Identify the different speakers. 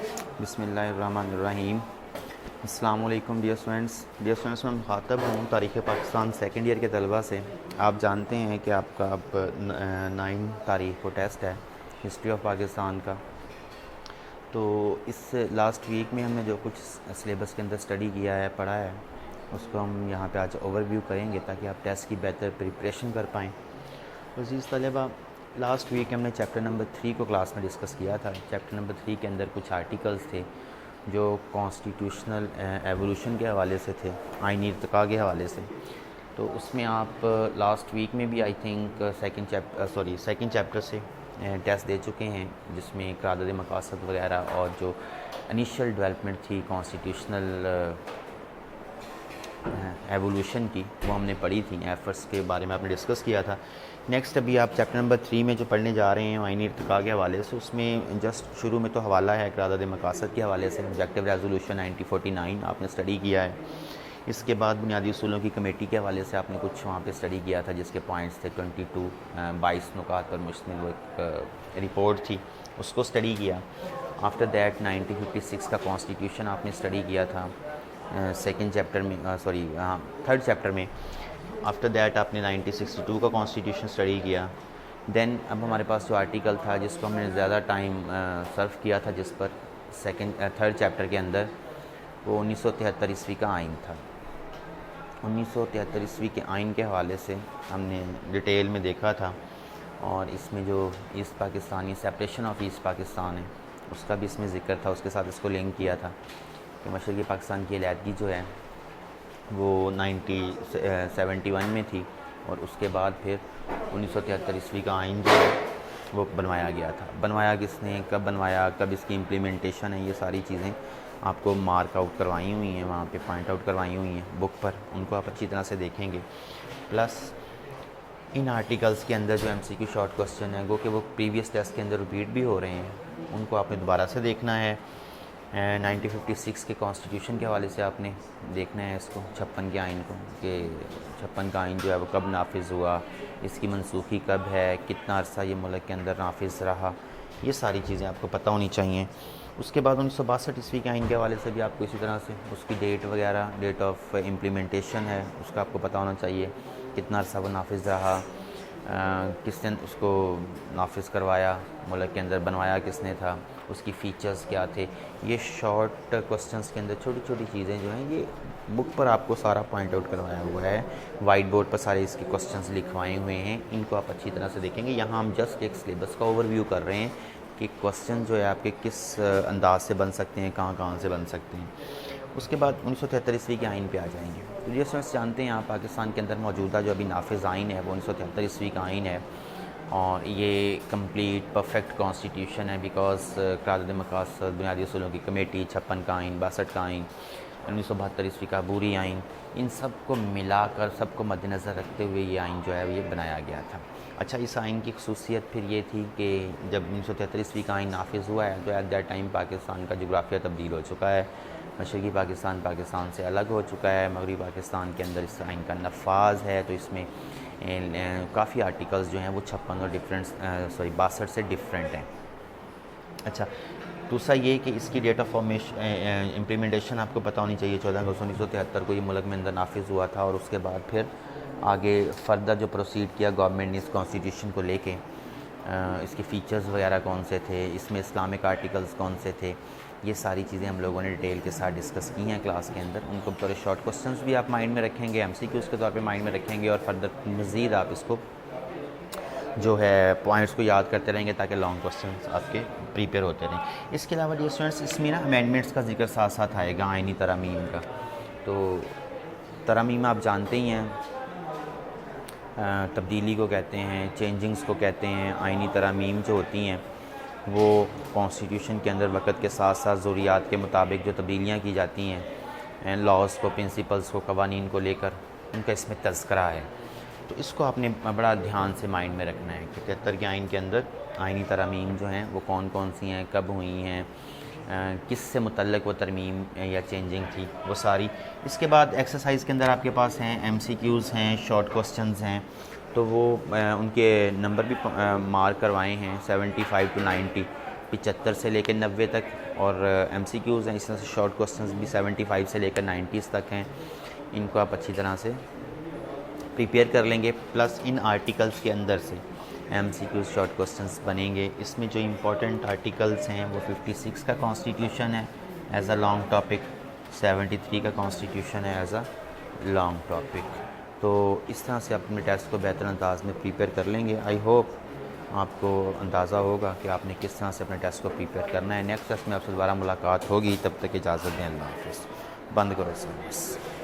Speaker 1: بسم اللہ الرحمن الرحیم۔ السلام علیکم ڈیئر اسٹوڈنٹس، میں مخاطب ہوں تاریخ پاکستان سیکنڈ ایئر کے طلبہ سے۔ آپ جانتے ہیں کہ آپ کا اب 9 تاریخ کو ٹیسٹ ہے ہسٹری آف پاکستان کا۔ تو اس لاسٹ ویک میں ہم نے جو کچھ سلیبس کے اندر اسٹڈی کیا ہے، پڑھا ہے، اس کو ہم یہاں پہ آج اوور ویو کریں گے تاکہ آپ ٹیسٹ کی بہتر پریپریشن کر پائیں۔ عزیز طلبہ، لاسٹ ویک ہم نے چیپٹر نمبر 3 کو کلاس میں ڈسکس کیا تھا۔ چیپٹر نمبر 3 کے اندر کچھ آرٹیکلز تھے جو کانسٹیٹیوشنل ایوولوشن کے حوالے سے تھے، آئینی ارتقاء کے حوالے سے۔ تو اس میں آپ لاسٹ ویک میں بھی آئی تھنک سیکنڈ چیپٹر سے ٹیسٹ دے چکے ہیں، جس میں قرارداد مقاصد وغیرہ اور جو انیشیل ڈیولپمنٹ تھی کانسٹیٹیوشنل ایوولوشن کی، وہ ہم نے پڑھی تھی، ایفرٹس کے بارے میں آپ نے ڈسکس کیا تھا۔ نیکسٹ ابھی آپ چیپٹر نمبر 3 میں جو پڑھنے جا رہے ہیں آئینی ارتقاء کے حوالے سے، اس میں جسٹ شروع میں تو حوالہ ہے قرارداد مقاصد کے حوالے سے، آبجیکٹیو ریزولوشن 1949 آپ نے اسٹڈی کیا ہے۔ اس کے بعد بنیادی اصولوں کی کمیٹی کے حوالے سے آپ نے کچھ وہاں پہ اسٹڈی کیا تھا، جس کے پوائنٹس تھے 22 نکات پر مشتمل وہ ایک رپورٹ تھی، اس کو اسٹڈی کیا۔ آفٹر دیٹ 1956 کا کانسٹیٹیوشن آپ نے اسٹڈی کیا تھا تھرڈ چیپٹر میں۔ آفٹر دیٹ آپ نے 1962 کا کانسٹیٹیوشن اسٹڈی کیا۔ دین اب ہمارے پاس جو آرٹیکل تھا جس کو ہم نے زیادہ ٹائم صرف کیا تھا جس پر تھرڈ چیپٹر کے اندر، وہ 1973 عیسوی کا آئین تھا۔ 1973 عیسوی کے آئین کے حوالے سے ہم نے ڈیٹیل میں دیکھا تھا، اور اس میں جو East Pakistani separation of East Pakistan ہے اس کا بھی اس میں ذکر تھا، اس کے ساتھ اس کو لنک کیا تھا کہ مشرقی پاکستان کی علیحدگی جو ہے وہ 1971 میں تھی، اور اس کے بعد پھر 1973 عیسوی کا آئین جو ہے وہ بنوایا گیا تھا۔ بنوایا کس نے، کب بنوایا، کب اس کی امپلیمنٹیشن ہے، یہ ساری چیزیں آپ کو مارک آؤٹ کروائی ہوئی ہیں، وہاں پہ پوائنٹ آؤٹ کروائی ہوئی ہیں بک پر، ان کو آپ اچھی طرح سے دیکھیں گے۔ پلس ان آرٹیکلز کے اندر جو ایم سی کیو شارٹ کوسچن ہے، گو کہ وہ پریویس ٹیسٹ کے اندر ریپیٹ بھی ہو رہے ہیں، ان کو آپ نے دوبارہ سے دیکھنا ہے۔ 1956 کے کانسٹیٹیوشن کے حوالے سے آپ نے دیکھنا ہے اس کو، 56 کے آئین کو، کہ 56 کا آئین جو ہے وہ کب نافذ ہوا، اس کی منسوخی کب ہے، کتنا عرصہ یہ ملک کے اندر نافذ رہا، یہ ساری چیزیں آپ کو پتہ ہونی چاہیے۔ اس کے بعد 1962 عیسوی کے آئین کے حوالے سے بھی آپ کو اسی طرح سے اس کی ڈیٹ وغیرہ، ڈیٹ آف امپلیمنٹیشن ہے، اس کا آپ کو پتہ ہونا چاہیے، کتنا عرصہ وہ نافذ رہا، کس نے اس کو نافذ کروایا، ملک کے اندر بنوایا کس نے تھا، اس کی فیچرز کیا تھے۔ یہ شارٹ کوسچنز کے اندر چھوٹی چھوٹی چیزیں جو ہیں یہ بک پر آپ کو سارا پوائنٹ آؤٹ کروایا ہوا ہے، وائٹ بورڈ پر سارے اس کے کوسچنز لکھوائے ہوئے ہیں، ان کو آپ اچھی طرح سے دیکھیں گے۔ یہاں ہم جسٹ ایک سلیبس کا اوور ویو کر رہے ہیں کہ کوسچن جو ہے آپ کے کس انداز سے بن سکتے ہیں، کہاں سے بن سکتے ہیں۔ اس کے بعد 1973 عیسوی کے آئین پہ آ جائیں گے۔ تو جیسے جانتے ہیں آپ، پاکستان کے اندر موجودہ جو ابھی نافذ آئین ہے وہ 1973 عیسوی کا آئین ہے، اور یہ کمپلیٹ پرفیکٹ کانسٹیٹیوشن ہے، بیکاز قرارداد مقاصد، بنیادی اصولوں کی کمیٹی، 56 کا آئین، 62 کا آئین، 1972 عیسوی کا عبوری آئین، ان سب کو ملا کر، سب کو مد نظر رکھتے ہوئے یہ آئین جو ہے یہ بنایا گیا تھا۔ اچھا، اس آئین کی خصوصیت پھر یہ تھی کہ جب 1973 عیسوی کا آئین نافذ ہوا ہے تو ایٹ دیٹ ٹائم پاکستان کا جغرافیہ تبدیل ہو چکا ہے، مشرقی پاکستان سے الگ ہو چکا ہے، مغربی پاکستان کے اندر اس آئین کا نفاذ ہے، تو اس میں کافی آرٹیکلز جو ہیں وہ 56 اور 62 سے ڈفرینٹ ہیں۔ اچھا، دوسرا یہ کہ اس کی ڈیٹ آف امپلیمنٹیشن آپ کو پتہ ہونی چاہیے، 14 اگست 1973 کو یہ ملک میں اندر نافذ ہوا تھا، اور اس کے بعد پھر آگے فردر جو پروسیڈ کیا گورنمنٹ نے اس کانسٹیٹیوشن کو لے کے، اس کے فیچرز وغیرہ کون سے تھے، اس میں اسلامک آرٹیکلز کون سے تھے، یہ ساری چیزیں ہم لوگوں نے ڈیٹیل کے ساتھ ڈسکس کی ہیں کلاس کے اندر۔ ان کو بطور شارٹ کوسچنز بھی آپ مائنڈ میں رکھیں گے، ایم سی کیوز کے طور پہ مائنڈ میں رکھیں گے، اور فردر مزید آپ اس کو جو ہے پوائنٹس کو یاد کرتے رہیں گے تاکہ لانگ کوسچنز آپ کے پریپیئر ہوتے رہیں۔ اس کے علاوہ ڈیئر اسٹوڈنٹس، اس میں نا امینڈمنٹس کا ذکر ساتھ ساتھ آئے گا، آئینی ترامیم کا۔ تو ترامیم آپ جانتے ہی ہیں، تبدیلی کو کہتے ہیں، چینجنگز کو کہتے ہیں۔ آئینی ترامیم جو ہوتی ہیں وہ کانسٹیٹیوشن کے اندر وقت کے ساتھ ساتھ ضروریات کے مطابق جو تبدیلیاں کی جاتی ہیں، لاز کو، پرنسپلز کو، قوانین کو لے کر ان کا اس میں تذکرہ ہے۔ تو اس کو آپ نے بڑا دھیان سے مائنڈ میں رکھنا ہے کہ 73 کے آئین کے اندر آئینی ترامیم جو ہیں وہ کون کون سی ہیں، کب ہوئی ہیں، کس سے متعلق وہ ترمیم یا چینجنگ تھی، وہ ساری۔ اس کے بعد ایکسرسائز کے اندر آپ کے پاس ہیں ایم سی کیوز ہیں، شارٹ کوسچنز ہیں، تو وہ ان کے نمبر بھی مارک کروائے ہیں 75 to 90۔ 75 سے لے کے 90 تک، اور ایم سی کیوز ہیں اس طرح سے شارٹ کوسچنز بھی 75 سے لے کر 90 تک ہیں. ان کو آپ اچھی طرح سے پریپیئر کر لیں گے. پلس ان آرٹیکلس کے اندر سے M C Qs short questions بنیں گے. اس میں جو امپورٹنٹ آرٹیکلس ہیں وہ 56 کا کانسٹیٹیوشن ہے ایز اے لانگ ٹاپک، 73 کا کانسٹیٹیوشن ہے ایز اے لانگ ٹاپک. تو اس طرح سے آپ اپنے ٹیسٹ کو بہتر انداز میں پریپیئر کر لیں گے. آئی ہوپ آپ کو اندازہ ہوگا کہ آپ نے کس طرح سے اپنے ٹیسٹ کو پریپیئر کرنا ہے. نیکسٹ ٹیسٹ میں آپ سے دوبارہ ملاقات ہوگی. تب تک اجازت دیں. اللہ حافظ. بند کرو سر.